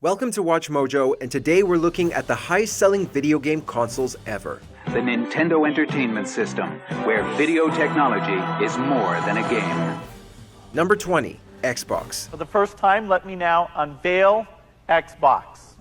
Welcome to WatchMojo, and today we're looking at the highest-selling video game consoles ever. The Nintendo Entertainment System, where video technology is more than a game. Number 20, Xbox. For the first time, let me now unveil Xbox.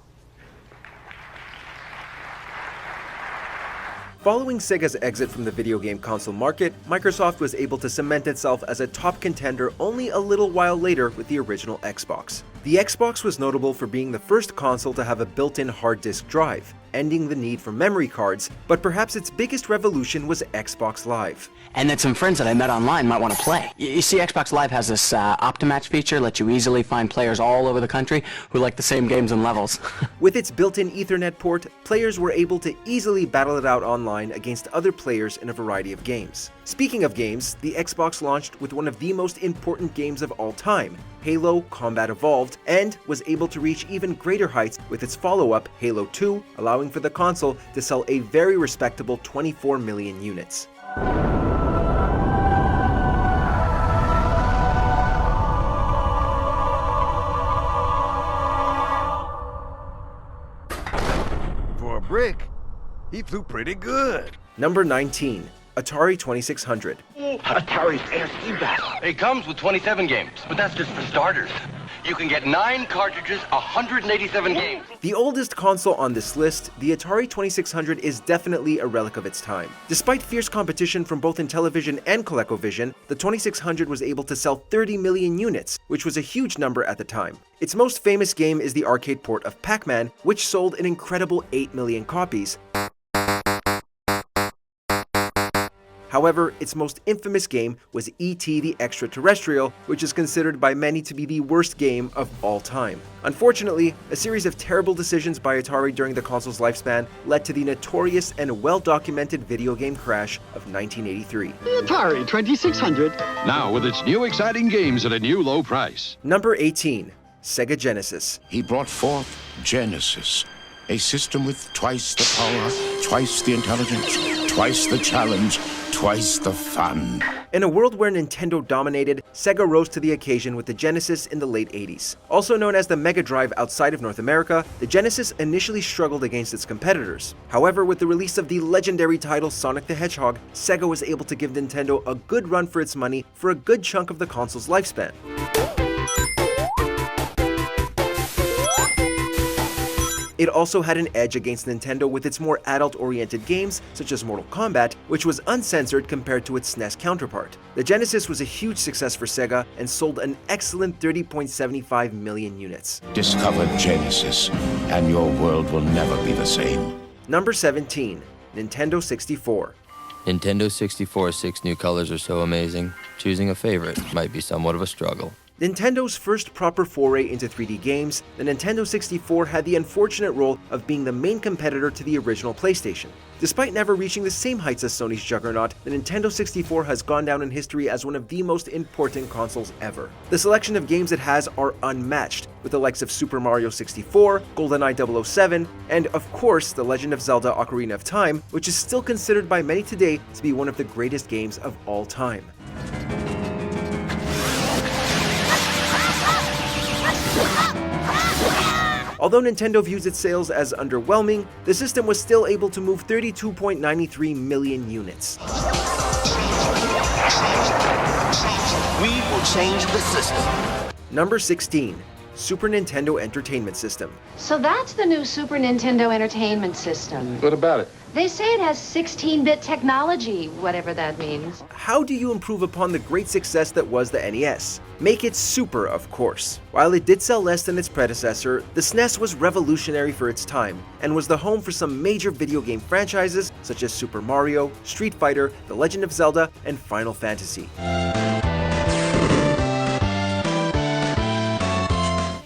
Following Sega's exit from the video game console market, Microsoft was able to cement itself as a top contender only a little while later with the original Xbox. The Xbox was notable for being the first console to have a built-in hard disk drive, ending the need for memory cards, but perhaps its biggest revolution was Xbox Live. And that some friends that I met online might want to play. You see, Xbox Live has this Optimatch feature, lets you easily find players all over the country who like the same games and levels. With its built-in Ethernet port, players were able to easily battle it out online against other players in a variety of games. Speaking of games, the Xbox launched with one of the most important games of all time, Halo Combat Evolved, and was able to reach even greater heights with its follow-up, Halo 2, allowing for the console to sell a very respectable 24 million units. For a brick, he flew pretty good. Number 19, Atari 2600. Atari's ASC battle. It comes with 27 games, but that's just for starters. You can get 9 cartridges, 187 games. The oldest console on this list, the Atari 2600 is definitely a relic of its time. Despite fierce competition from both Intellivision and ColecoVision, the 2600 was able to sell 30 million units, which was a huge number at the time. Its most famous game is the arcade port of Pac-Man, which sold an incredible 8 million copies. However, its most infamous game was E.T. the Extraterrestrial, which is considered by many to be the worst game of all time. Unfortunately, a series of terrible decisions by Atari during the console's lifespan led to the notorious and well-documented video game crash of 1983. The Atari 2600. Now with its new exciting games at a new low price. Number 18, Sega Genesis. He brought forth Genesis, a system with twice the power, twice the intelligence, twice the challenge, twice the fun. In a world where Nintendo dominated, Sega rose to the occasion with the Genesis in the late 80s. Also known as the Mega Drive outside of North America, the Genesis initially struggled against its competitors. However, with the release of the legendary title Sonic the Hedgehog, Sega was able to give Nintendo a good run for its money for a good chunk of the console's lifespan. It also had an edge against Nintendo with its more adult-oriented games, such as Mortal Kombat, which was uncensored compared to its SNES counterpart. The Genesis was a huge success for Sega and sold an excellent 30.75 million units. Discover Genesis, and your world will never be the same. Number 17, Nintendo 64. Nintendo 64's 6 new colors are so amazing, choosing a favorite might be somewhat of a struggle. Nintendo first proper foray into 3D games, the Nintendo 64 had the unfortunate role of being the main competitor to the original PlayStation. Despite never reaching the same heights as Sony's juggernaut, the Nintendo 64 has gone down in history as one of the most important consoles ever. The selection of games it has are unmatched, with the likes of Super Mario 64, GoldenEye 007, and of course The Legend of Zelda Ocarina of Time, which is still considered by many today to be one of the greatest games of all time. Although Nintendo views its sales as underwhelming, the system was still able to move 32.93 million units. We will change the system. Number 16, Super Nintendo Entertainment System. So that's the new Super Nintendo Entertainment System. What about it? They say it has 16-bit technology, whatever that means. How do you improve upon the great success that was the NES? Make it super, of course. While it did sell less than its predecessor, the SNES was revolutionary for its time, and was the home for some major video game franchises such as Super Mario, Street Fighter, The Legend of Zelda, and Final Fantasy.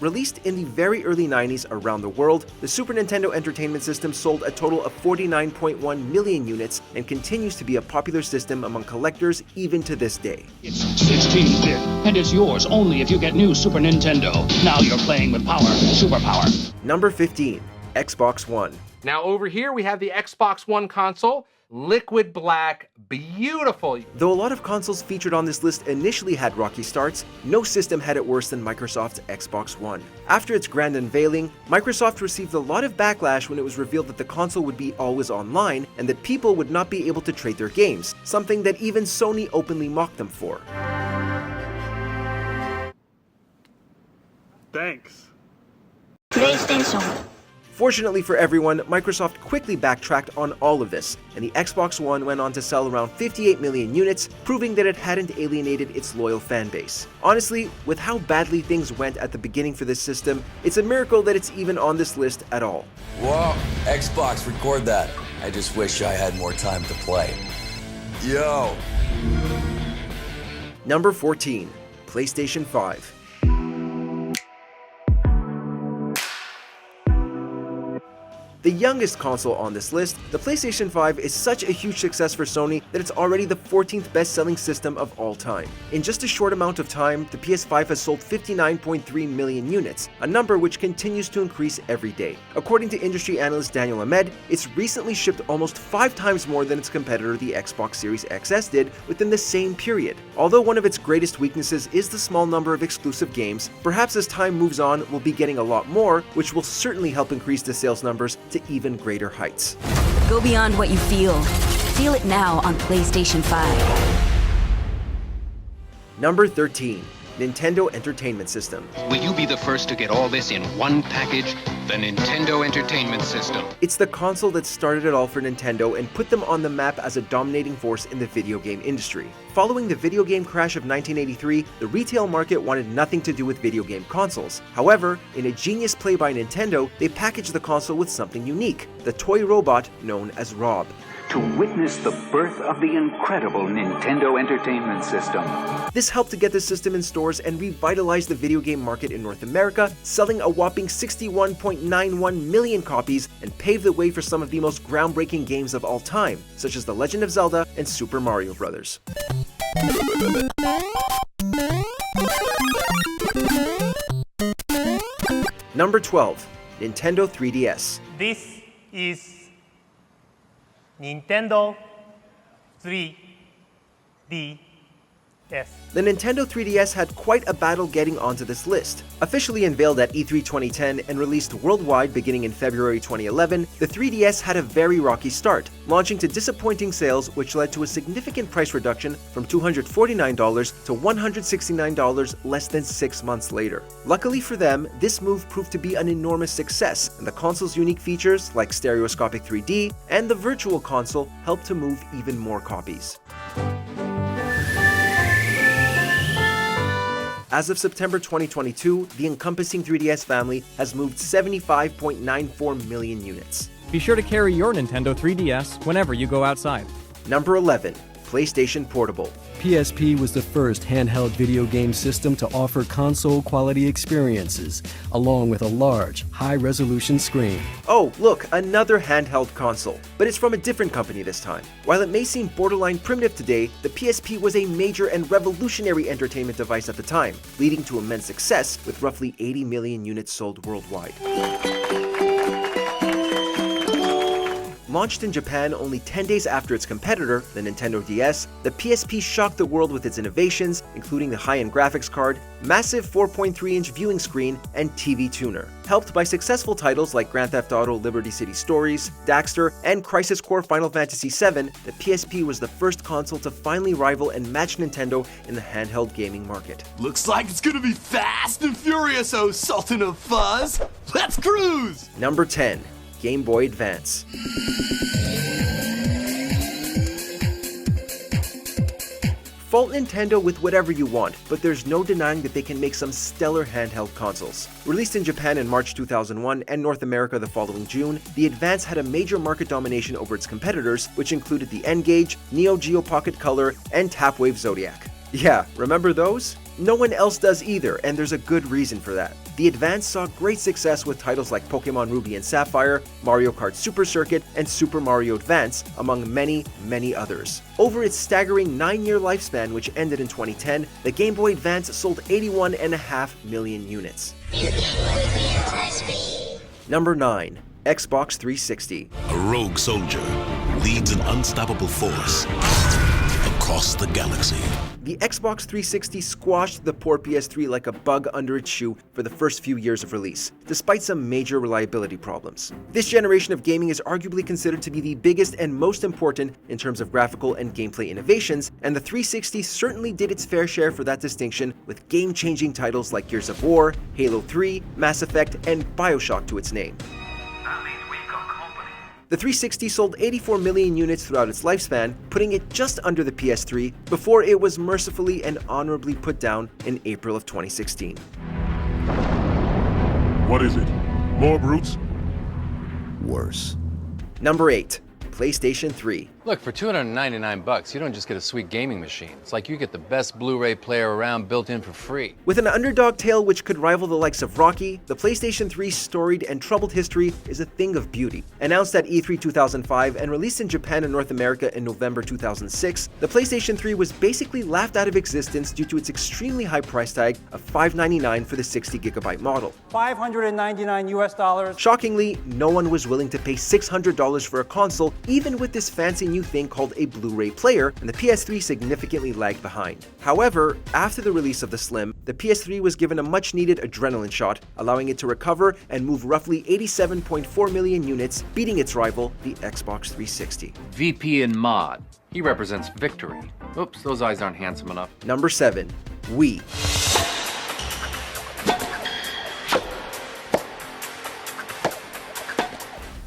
Released in the very early 90s around the world, the Super Nintendo Entertainment System sold a total of 49.1 million units and continues to be a popular system among collectors even to this day. It's 16-bit, and it's yours only if you get new Super Nintendo. Now you're playing with power, superpower. Number 15, Xbox One. Now over here we have the Xbox One console. liquid black, beautiful. Though a lot of consoles featured on this list initially had rocky starts, no system had it worse than Microsoft's Xbox One. After its grand unveiling, Microsoft received a lot of backlash when it was revealed that the console would be always online and that people would not be able to trade their games, something that even Sony openly mocked them for. Thanks. PlayStation. Fortunately for everyone, Microsoft quickly backtracked on all of this, and the Xbox One went on to sell around 58 million units, proving that it hadn't alienated its loyal fan base. Honestly, with how badly things went at the beginning for this system, it's a miracle that it's even on this list at all. Whoa, Xbox, record that. I just wish I had more time to play. Yo! Number 14. PlayStation 5. The youngest console on this list, the PlayStation 5 is such a huge success for Sony that it's already the 14th best-selling system of all time. In just a short amount of time, the PS5 has sold 59.3 million units, a number which continues to increase every day. According to industry analyst Daniel Ahmed, it's recently shipped almost 5 times more than its competitor the Xbox Series XS did within the same period. Although one of its greatest weaknesses is the small number of exclusive games, perhaps as time moves on we'll be getting a lot more, which will certainly help increase the sales numbers to even greater heights. Go beyond what you feel. Feel it now on PlayStation 5. Number 13. Nintendo Entertainment System. Will you be the first to get all this in one package? The Nintendo Entertainment System. It's the console that started it all for Nintendo and put them on the map as a dominating force in the video game industry. Following the video game crash of 1983, the retail market wanted nothing to do with video game consoles. However, in a genius play by Nintendo, they packaged the console with something unique, the toy robot known as Rob. To witness the birth of the incredible Nintendo Entertainment System. This helped to get the system in stores and revitalize the video game market in North America, selling a whopping 61.91 million copies and paved the way for some of the most groundbreaking games of all time, such as The Legend of Zelda and Super Mario Bros. Number 12. Nintendo 3DS. This is Nintendo 3DS. The Nintendo 3DS had quite a battle getting onto this list. Officially unveiled at E3 2010 and released worldwide beginning in February 2011, the 3DS had a very rocky start, launching to disappointing sales which led to a significant price reduction from $249 to $169 less than 6 months later. Luckily for them, this move proved to be an enormous success, and the console's unique features like stereoscopic 3D and the Virtual Console helped to move even more copies. As of September 2022, the encompassing 3DS family has moved 75.94 million units. Be sure to carry your Nintendo 3DS whenever you go outside. Number 11. PlayStation Portable. PSP was the first handheld video game system to offer console-quality experiences, along with a large, high-resolution screen. Oh, look, another handheld console, but it's from a different company this time. While it may seem borderline primitive today, the PSP was a major and revolutionary entertainment device at the time, leading to immense success with roughly 80 million units sold worldwide. Launched in Japan only 10 days after its competitor, the Nintendo DS, the PSP shocked the world with its innovations, including the high-end graphics card, massive 4.3-inch viewing screen, and TV tuner. Helped by successful titles like Grand Theft Auto Liberty City Stories, Daxter, and Crisis Core Final Fantasy VII, the PSP was the first console to finally rival and match Nintendo in the handheld gaming market. Looks like it's gonna be fast and furious, oh Sultan of Fuzz! Let's cruise! Number 10. Game Boy Advance. Fault Nintendo with whatever you want, but there's no denying that they can make some stellar handheld consoles. Released in Japan in March 2001 and North America the following June, the Advance had a major market domination over its competitors, which included the N-Gage, Neo Geo Pocket Color, and Tapwave Zodiac. Yeah, remember those? No one else does either, and there's a good reason for that. The Advance saw great success with titles like Pokemon Ruby and Sapphire, Mario Kart Super Circuit, and Super Mario Advance, among many, many others. Over its staggering 9-year lifespan, which ended in 2010, the Game Boy Advance sold 81.5 million units. Number 9. Xbox 360. A rogue soldier leads an unstoppable force across the galaxy. The Xbox 360 squashed the poor PS3 like a bug under its shoe for the first few years of release, despite some major reliability problems. This generation of gaming is arguably considered to be the biggest and most important in terms of graphical and gameplay innovations, and the 360 certainly did its fair share for that distinction with game-changing titles like Gears of War, Halo 3, Mass Effect, and BioShock to its name. The 360 sold 84 million units throughout its lifespan, putting it just under the PS3 before it was mercifully and honorably put down in April of 2016. What is it? More brutes? Worse. Number 8. PlayStation 3. Look, for $299, you don't just get a sweet gaming machine. It's like you get the best Blu-ray player around built in for free. With an underdog tale which could rival the likes of Rocky, the PlayStation 3's storied and troubled history is a thing of beauty. Announced at E3 2005 and released in Japan and North America in November 2006, the PlayStation 3 was basically laughed out of existence due to its extremely high price tag of $599 for the 60GB model. $599 US. Shockingly, no one was willing to pay $600 for a console, even with this fancy new thing called a Blu-ray player, and the PS3 significantly lagged behind. However, after the release of the Slim, the PS3 was given a much-needed adrenaline shot, allowing it to recover and move roughly 87.4 million units, beating its rival, the Xbox 360. VP in mod. He represents victory. Oops, those eyes aren't handsome enough. Number 7. Wii.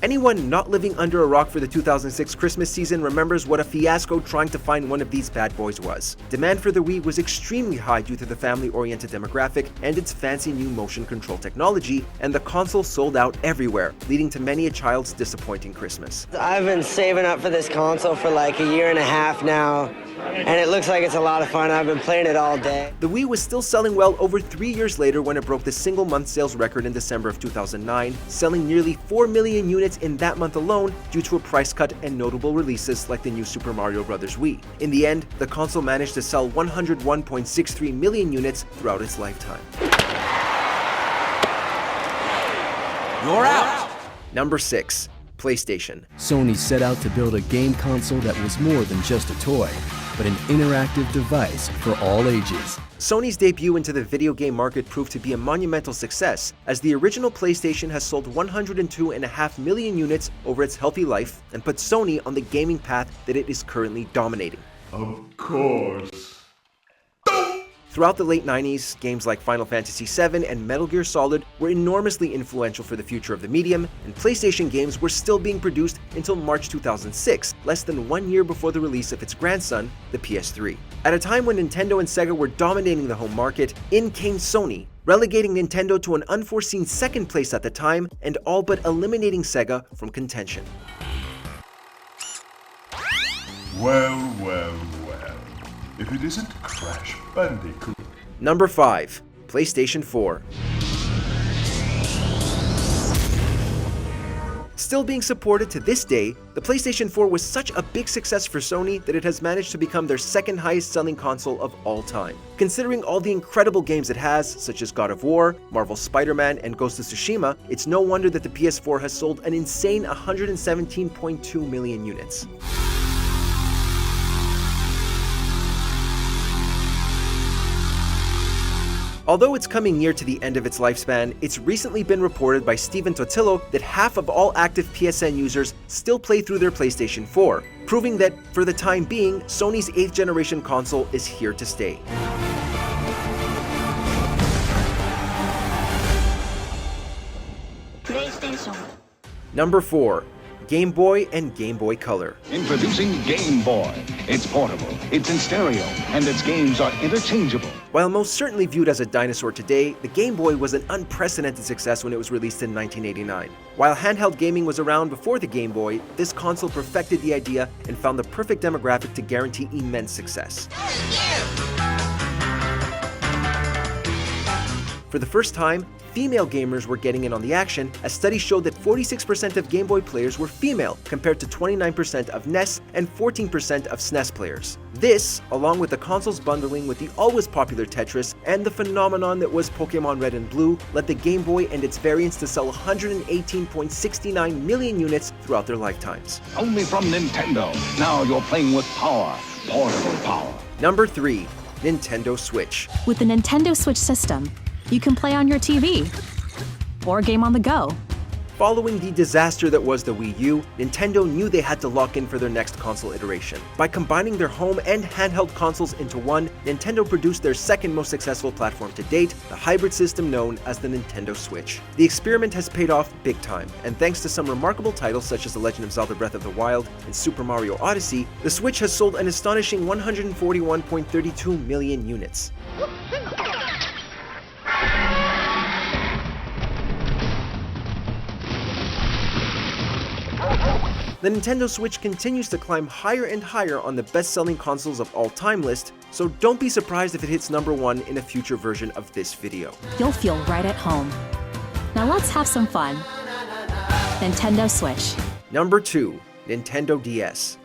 Anyone not living under a rock for the 2006 Christmas season remembers what a fiasco trying to find one of these bad boys was. Demand for the Wii was extremely high due to the family-oriented demographic and its fancy new motion control technology, and the console sold out everywhere, leading to many a child's disappointing Christmas. I've been saving up for this console for like a year and a half now, and it looks like it's a lot of fun. I've been playing it all day. The Wii was still selling well over 3 years later when it broke the single-month sales record in December of 2009, selling nearly 4 million units in that month alone due to a price cut and notable releases like the new Super Mario Bros. Wii. In the end, the console managed to sell 101.63 million units throughout its lifetime. You're out! Number 6. PlayStation. Sony set out to build a game console that was more than just a toy, but an interactive device for all ages. Sony's debut into the video game market proved to be a monumental success, as the original PlayStation has sold 102.5 million units over its healthy life and put Sony on the gaming path that it is currently dominating. Of course. Throughout the late 90s, games like Final Fantasy VII and Metal Gear Solid were enormously influential for the future of the medium, and PlayStation games were still being produced until March 2006, less than 1 year before the release of its grandson, the PS3. At a time when Nintendo and Sega were dominating the home market, in came Sony, relegating Nintendo to an unforeseen second place at the time and all but eliminating Sega from contention. Well, well, well. If it isn't Crash Bandicoot. Number 5. PlayStation 4. Still being supported to this day, the PlayStation 4 was such a big success for Sony that it has managed to become their second highest selling console of all time. Considering all the incredible games it has, such as God of War, Marvel's Spider-Man, and Ghost of Tsushima, it's no wonder that the PS4 has sold an insane 117.2 million units. Although it's coming near to the end of its lifespan, it's recently been reported by Steven Totillo that half of all active PSN users still play through their PlayStation 4, proving that, for the time being, Sony's 8th generation console is here to stay. PlayStation. Number 4. Game Boy and Game Boy Color. Introducing Game Boy. It's portable, it's in stereo, and its games are interchangeable. While most certainly viewed as a dinosaur today, the Game Boy was an unprecedented success when it was released in 1989. While handheld gaming was around before the Game Boy, this console perfected the idea and found the perfect demographic to guarantee immense success. For the first time, female gamers were getting in on the action, as studies showed that 46% of Game Boy players were female, compared to 29% of NES and 14% of SNES players. This, along with the console's bundling with the always popular Tetris and the phenomenon that was Pokemon Red and Blue, led the Game Boy and its variants to sell 118.69 million units throughout their lifetimes. Only from Nintendo. Now you're playing with power. Portable power. Number 3. Nintendo Switch. With the Nintendo Switch system, you can play on your TV or game on the go. Following the disaster that was the Wii U, Nintendo knew they had to lock in for their next console iteration. By combining their home and handheld consoles into one, Nintendo produced their second most successful platform to date, the hybrid system known as the Nintendo Switch. The experiment has paid off big time, and thanks to some remarkable titles such as The Legend of Zelda Breath of the Wild and Super Mario Odyssey, the Switch has sold an astonishing 141.32 million units. The Nintendo Switch continues to climb higher and higher on the best-selling consoles of all time list, so don't be surprised if it hits number 1 in a future version of this video. You'll feel right at home. Now let's have some fun. Nintendo Switch. Number 2. Nintendo DS.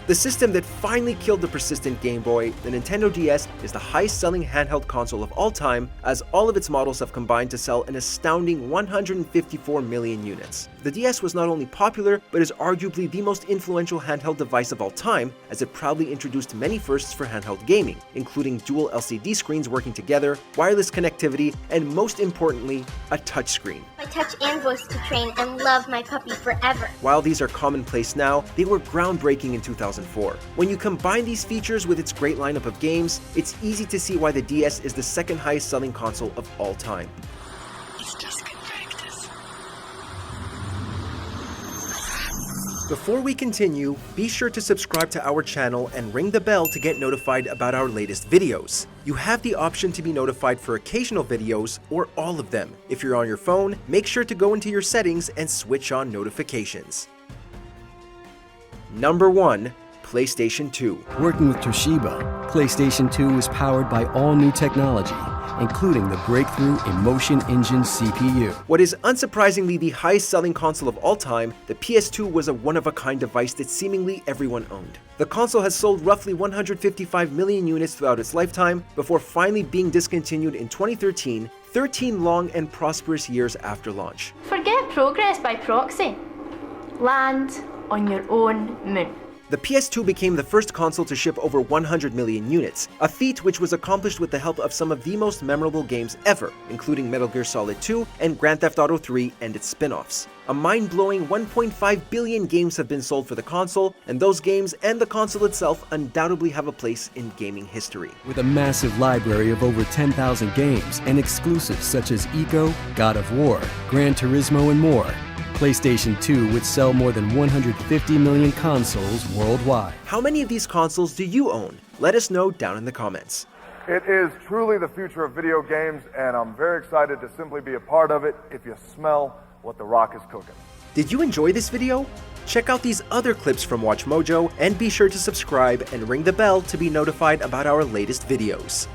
The system that finally killed the persistent Game Boy, the Nintendo DS is the highest-selling handheld console of all time, as all of its models have combined to sell an astounding 154 million units. The DS was not only popular, but is arguably the most influential handheld device of all time, as it proudly introduced many firsts for handheld gaming, including dual LCD screens working together, wireless connectivity, and most importantly, a touchscreen. I touch and voice to train and love my puppy forever. While these are commonplace now, they were groundbreaking in 2004. When you combine these features with its great lineup of games, it's easy to see why the DS is the second highest selling console of all time. Before we continue, be sure to subscribe to our channel and ring the bell to get notified about our latest videos. You have the option to be notified for occasional videos or all of them. If you're on your phone, make sure to go into your settings and switch on notifications. Number 1. PlayStation 2. Working with Toshiba, PlayStation 2 is powered by all new technology, including the breakthrough Emotion Engine CPU. What is unsurprisingly the highest-selling console of all time, the PS2 was a one-of-a-kind device that seemingly everyone owned. The console has sold roughly 155 million units throughout its lifetime, before finally being discontinued in 2013, 13 long and prosperous years after launch. Forget progress by proxy. Land on your own moon. The PS2 became the first console to ship over 100 million units, a feat which was accomplished with the help of some of the most memorable games ever, including Metal Gear Solid 2 and Grand Theft Auto 3 and its spin-offs. A mind-blowing 1.5 billion games have been sold for the console, and those games and the console itself undoubtedly have a place in gaming history. With a massive library of over 10,000 games and exclusives such as Eco, God of War, Gran Turismo, and more, PlayStation 2 would sell more than 150 million consoles worldwide. How many of these consoles do you own? Let us know down in the comments. It is truly the future of video games, and I'm very excited to simply be a part of it if you smell what The Rock is cooking. Did you enjoy this video? Check out these other clips from WatchMojo and be sure to subscribe and ring the bell to be notified about our latest videos.